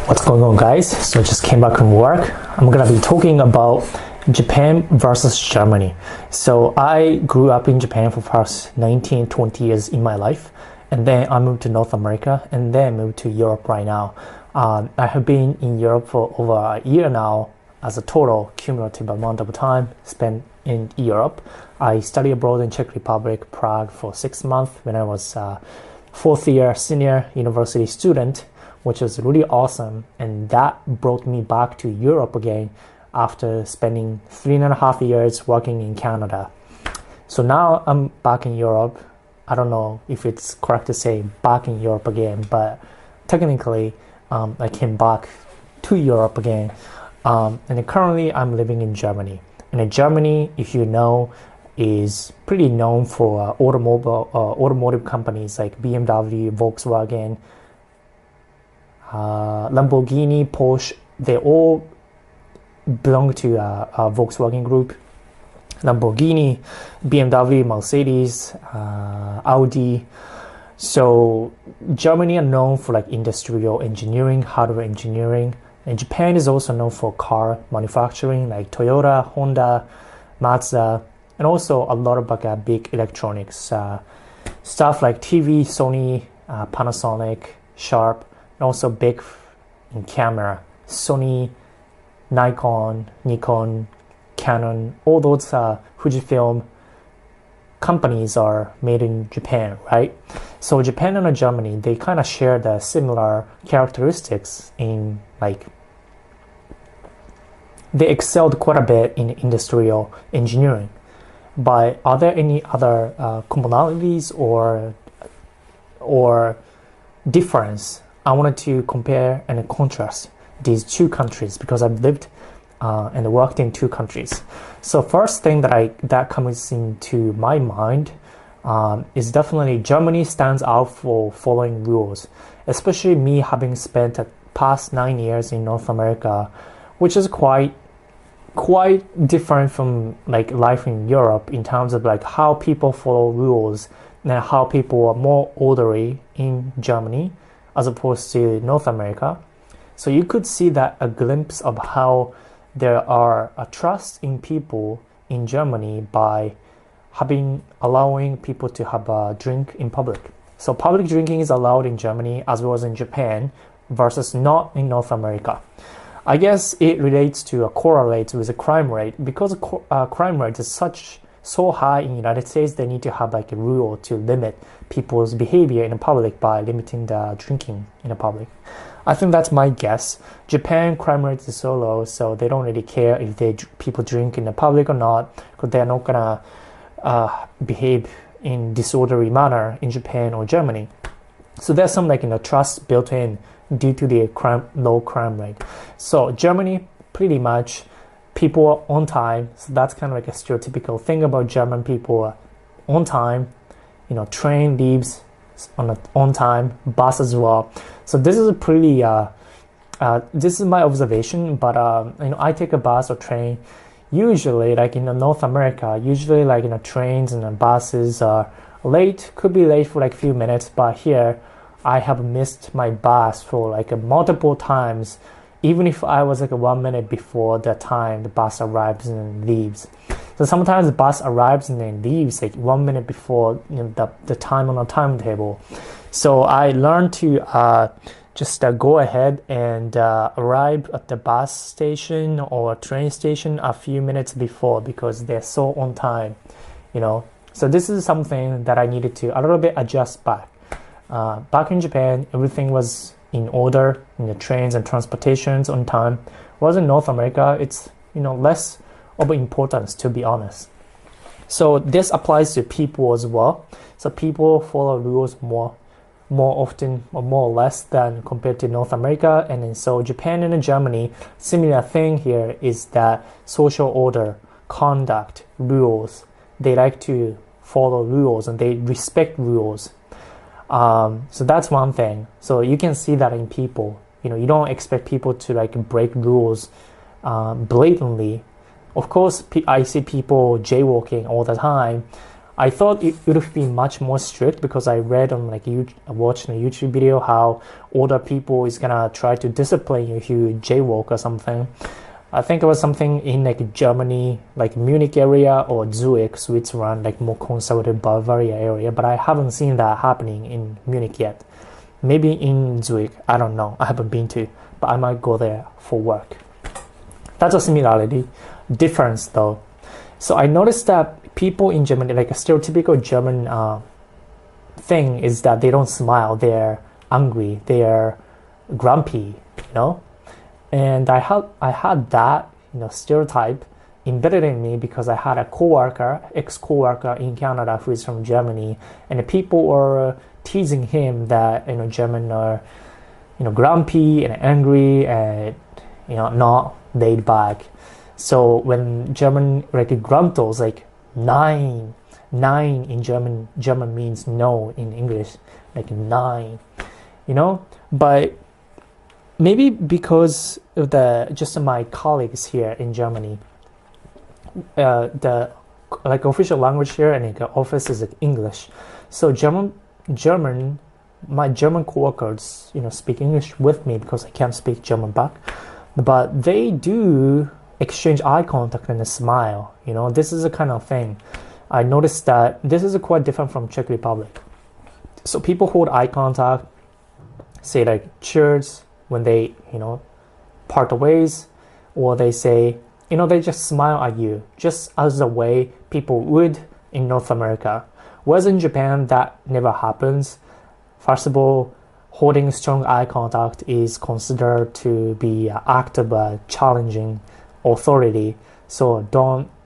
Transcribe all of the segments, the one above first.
What's going on, guys? So I just came back from work. I'm gonna be talking about Japan versus Germany. So I grew up in Japan for the past 19-20 years in my life, and then I moved to North America and then moved to Europe right now. I have been in Europe for over a year now as a total cumulative amount of time spent in Europe. I studied abroad in Czech Republic, Prague for 6 months when I was a fourth year senior university student, which was really awesome, and that brought me back to Europe again after spending 3.5 years working in Canada. So now I'm back in Europe. I don't know if it's correct to say back in Europe again, but technically I came back to Europe again, and currently I'm living in Germany. And in Germany, if you know, is pretty known for automotive companies like BMW, Volkswagen, Lamborghini, Porsche. They all belong to a Volkswagen group. Lamborghini, BMW, Mercedes, Audi. So Germany are known for like industrial engineering, hardware engineering, and Japan is also known for car manufacturing like Toyota, Honda, Mazda, and also a lot of like big electronics stuff like TV, Sony, Panasonic, Sharp, and also big in camera, Sony, Nikon, Canon. All those Fujifilm companies are made in Japan, right? So Japan and Germany, they kind of share the similar characteristics in like they excelled quite a bit in industrial engineering. But are there any other commonalities or difference? I wanted to compare and contrast these two countries because I've lived and worked in two countries. So first thing that comes into my mind is definitely Germany stands out for following rules, especially me having spent the past 9 years in North America, which is quite different from like life in Europe in terms of like how people follow rules and how people are more orderly in Germany as opposed to North America. So you could see that a glimpse of how there are a trust in people in Germany by allowing people to have a drink in public. So public drinking is allowed in Germany as well as in Japan versus not in North America. I guess it correlates with the crime rate because crime rate is so high in the United States. They need to have like a rule to limit people's behavior in the public by limiting the drinking in the public. I think that's my guess. Japan crime rate is so low, so they don't really care if people drink in the public or not, because they're not gonna behave in disorderly manner in Japan or Germany. So there's some like trust built in due to the low crime rate. So Germany, pretty much people are on time. So that's kind of like a stereotypical thing about German people are on time. Train leaves on time, bus as well. So this is a pretty this is my observation, but I take a bus or train usually like in North America, usually like trains and buses are late, could be late for like a few minutes, but here I have missed my bus for like multiple times, even if I was like 1 minute before the time the bus arrives and leaves. So sometimes the bus arrives and then leaves like 1 minute before the time on the timetable. So I learned to just go ahead and arrive at the bus station or train station a few minutes before because they're so on time, So this is something that I needed to a little bit adjust back. Back in Japan, everything was in order in the trains and transportations on time. Whereas in North America, it's less of importance, to be honest. So this applies to people as well. So people follow rules more often or more or less than compared to North America. And then so Japan and Germany, similar thing here is that social order, conduct, rules. They like to follow rules and they respect rules. So that's one thing. So you can see that in people. You don't expect people to like break rules blatantly. Of course, I see people jaywalking all the time. I thought it would have been much more strict because I read on like watched a YouTube video how older people is gonna try to discipline you if you jaywalk or something. I think it was something in like Germany, like Munich area or Zurich, Switzerland, like more conservative Bavaria area. But I haven't seen that happening in Munich yet. Maybe in Zurich, I don't know. I haven't been to, but I might go there for work. That's a similarity. Difference though. So I noticed that people in Germany, like a stereotypical German thing is that they don't smile. They're angry. They're grumpy, you know? And I had that, you know, stereotype embedded in me because I had a ex-coworker in Canada who is from Germany, and the people were teasing him that, you know, German are, you know, grumpy and angry and, you know, not laid back. So when German like gruntles, like nine in German means no in English, like nine, you know. But maybe because of just my colleagues here in Germany, the like official language here and like office is like English. So my German coworkers, you know, speak English with me because I can't speak German back, but they do exchange eye contact and a smile. You know, this is a kind of thing. I noticed that this is quite different from Czech Republic. So people hold eye contact, say like cheers when they, you know, part the ways, or they say, you know, they just smile at you, just as the way people would in North America. Whereas in Japan, that never happens. First of all, holding strong eye contact is considered to be an act of challenging authority. So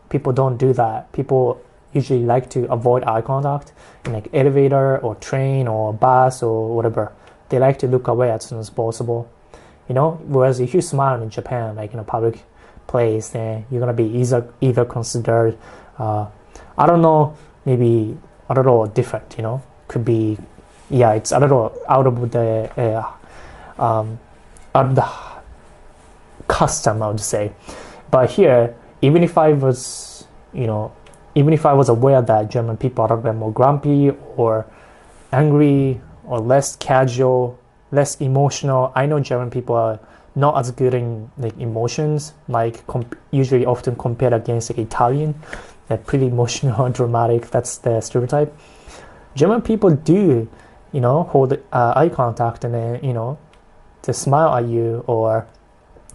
people don't do that. People usually like to avoid eye contact in like elevator or train or bus or whatever. They like to look away as soon as possible, you know. Whereas if you smile in Japan, like in a public place, then you're gonna be either considered, I don't know, maybe a little different, you know. Could be, yeah, it's a little out of the custom, I would say. But here, even if I was aware that German people are a bit more grumpy or angry or less casual, less emotional, I know German people are not as good in like emotions, like usually often compared against like Italian. They're pretty emotional, dramatic. That's the stereotype. German people do, you know, hold eye contact and then, you know, to smile at you or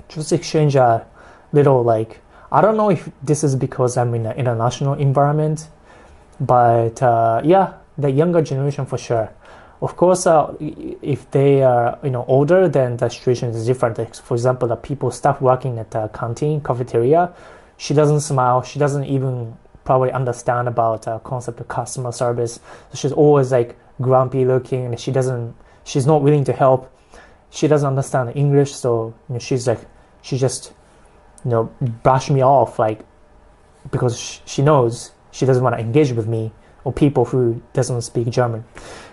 just exchange a little, like, I don't know if this is because I'm in an international environment, but yeah, the younger generation for sure. Of course, if they are, you know, older, then the situation is different. Like, for example, the people staff working at the canteen, cafeteria, she doesn't smile. She doesn't even probably understand about concept of customer service. So she's always like grumpy looking, and she's not willing to help. She doesn't understand English, so, you know, she just, you know, brush me off, like, because she knows she doesn't want to engage with me or people who doesn't speak German.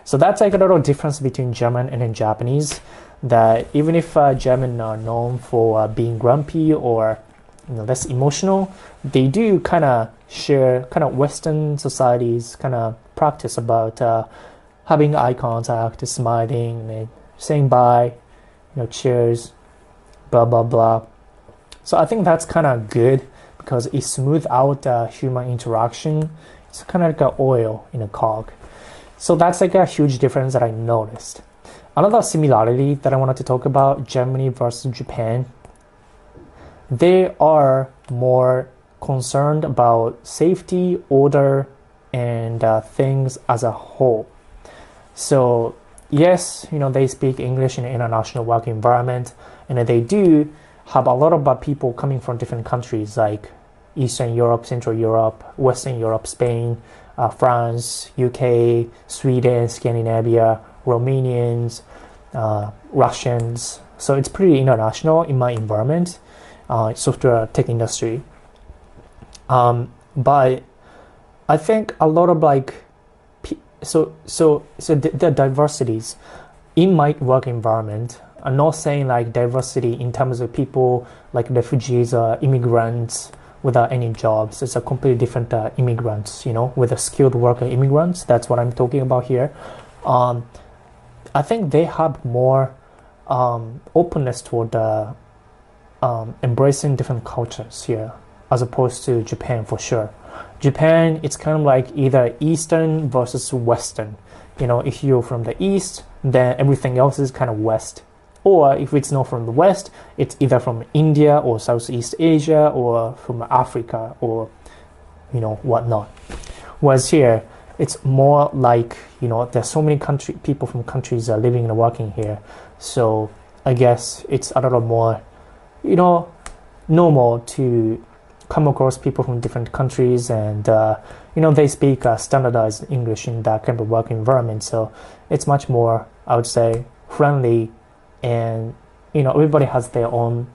So that's like a little difference between German and then Japanese, that even if German are known for being grumpy or, you know, less emotional, they do kind of share kind of Western societies kind of practice about having eye contact, smiling, and saying bye, you know, cheers, blah blah blah. So I think that's kind of good because it smooths out human interaction. It's kind of like an oil in a cog. So that's like a huge difference that I noticed. Another similarity that I wanted to talk about, Germany versus Japan. They are more concerned about safety, order, and things as a whole. So yes, you know, they speak English in an international work environment, and they do have a lot of people coming from different countries like Eastern Europe, Central Europe, Western Europe, Spain, France, UK, Sweden, Scandinavia, Romanians, Russians. So it's pretty international in my environment, software tech industry. But I think a lot of like, so the diversities in my work environment. I'm not saying like diversity in terms of people like refugees or immigrants without any jobs. It's a completely different immigrants, with a skilled worker immigrants. That's what I'm talking about here. I think they have more openness toward embracing different cultures here, as opposed to Japan for sure. Japan, it's kind of like either Eastern versus Western. If you're from the East, then everything else is kind of West. Or if it's not from the West, it's either from India or Southeast Asia or from Africa or, whatnot. Whereas here, it's more like, there's so many people from countries living and working here. So I guess it's a little more, normal to come across people from different countries, and they speak standardized English in that kind of work environment. So it's much more, I would say, friendly, and everybody has their own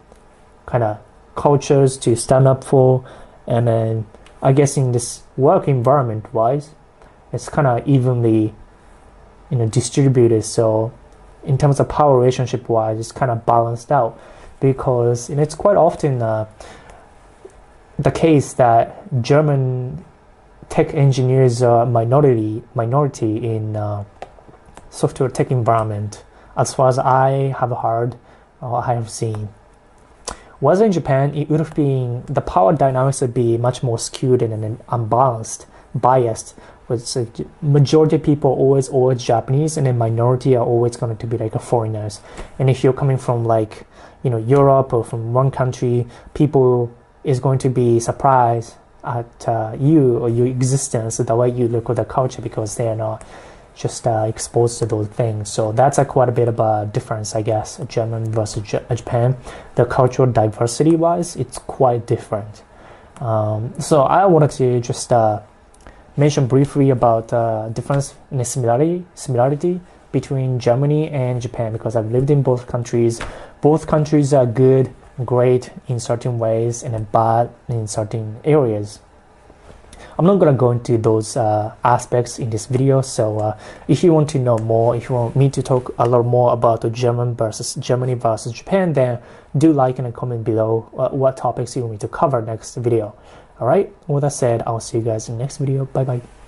kind of cultures to stand up for. And then I guess in this work environment wise, it's kind of evenly distributed. So in terms of power relationship wise, it's kind of balanced out, because it's quite often the case that German tech engineers are minority in software tech environment, as far as I have heard or I have seen. Whereas in Japan, it would have been, the power dynamics would be much more skewed and unbalanced, biased, with majority of people always Japanese, and then minority are always going to be like foreigners. And if you're coming from like Europe or from one country, people is going to be surprised at you or your existence, the way you look at the culture, because they are not just exposed to those things. So that's quite a bit of a difference, I guess, German versus Japan. The cultural diversity wise, it's quite different. So I wanted to just mention briefly about difference and similarity between Germany and Japan, because I've lived in both countries. Both countries are good, great in certain ways, and then bad in certain areas. I'm not going to go into those aspects in this video. So if you want to know more, if you want me to talk a lot more about the Germany versus Japan, then do like and comment below what topics you want me to cover next video. All right, with that said, I'll see you guys in the next video. Bye bye.